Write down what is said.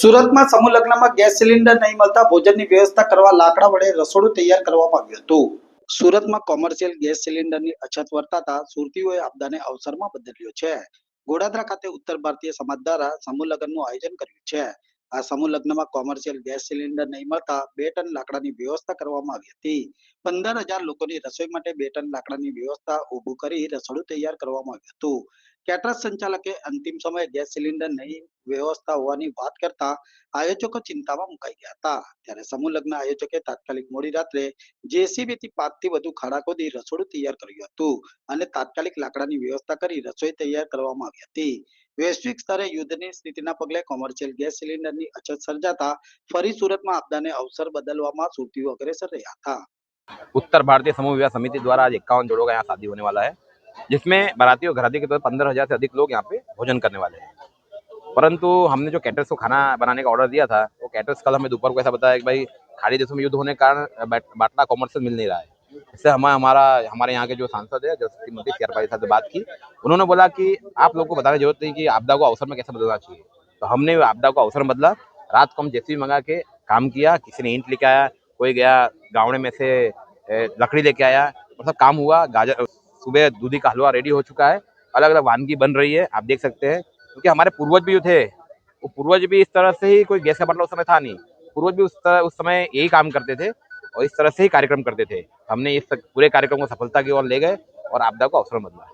સુરતમાં સમૂહ લગ્નમાં ગેસ સિલિન્ડર નહીં મળતા ભોજનની વ્યવસ્થા કરવા લાકડા વડે રસોડું તૈયાર કરવામાં આવ્યું હતું. સુરતમાં કોમર્શિયલ ગેસ સિલિન્ડરની અછત વર્તાતા સુરતીઓએ આપદાને અવસરમાં બદલ્યો છે. ગોડાદરા ખાતે ઉત્તર ભારતીય સમાજ દ્વારા સમૂહ લગ્નનું આયોજન કર્યું છે. આ સમૂહ લગ્નમાં કોમર્શિયલ ગેસ સિલિન્ડર નહીં મળતા 2 ટન લાકડાની વ્યવસ્થા કરવામાં આવી હતી. 15,000 લોકોની રસોઈ માટે 2 ટન લાકડાની વ્યવસ્થા ઊભું કરી રસોડું તૈયાર કરવામાં આવ્યું હતું. કેટરસ સંચાલકે અંતિમ સમયે ગેસ સિલિન્ડર નહીં વ્યવસ્થા હોવાની વાત કરતા આયોજકો ચિંતામાં મુકાઈ ગયા હતા. ત્યારે સમૂહ લગ્ન આયોજકે તાત્કાલિક મોડી રાત્રે જેસીબીથી 5 થી વધુ ખાડા ખોદી રસોડું તૈયાર કર્યું હતું અને તાત્કાલિક લાકડાની વ્યવસ્થા કરી રસોઈ તૈયાર કરવામાં આવી હતી. વૈશ્વિક સ્તરે યુદ્ધની સ્થિતિના પગલે કોમર્શિયલ ગેસ સિલિન્ડરની અછત સર્જાતા ફરી સુરતમાં આપદાને અવસર બદલવામાં સુરતીઓ અગ્રેસર રહ્યા હતા. उत्तर भारतीय समूह विवाह समिति द्वारा आज 51 जोड़ों का यहाँ शादी होने वाला है, जिसमें बाराती और घराती के तौर 15,000 से अधिक लोग यहाँ पे भोजन करने वाले हैं। परंतु हमने जो कैटर्स को खाना बनाने का ऑर्डर दिया था, वो कैटर्स कल हमें दोपहर को ऐसा बताया कि भाई खाड़ी देशों में युद्ध होने के कारण बाटला कॉमर्शियल मिल नहीं रहा है। इससे हमारे यहाँ के जो सांसद है, जल शक्ति मंत्री सी आर पाटिल साहब से बात की। उन्होंने बोला कि आप लोग को बताने की जरूरत नहीं कि आपदा को अवसर में कैसे बदलना चाहिए। तो हमने आपदा को अवसर में बदला। रात को हम जेसीबी मंगा के काम किया। किसी ने ईंट लेके आया, कोई गया गावड़े में से लकड़ी लेके आया, मतलब काम हुआ। गाजर सुबह दूधी का हलवा रेडी हो चुका है, अलग अलग वानगी बन रही है, आप देख सकते हैं। क्योंकि हमारे पूर्वज भी जो थे, वो पूर्वज भी इस तरह से ही, कोई गैस का बाटला उस समय था नहीं, पूर्वज भी उस समय यही काम करते थे और इस तरह से ही कार्यक्रम करते थे। हमने इस पूरे कार्यक्रम को सफलता की ओर ले गए और आपदा को अवसर में बदला।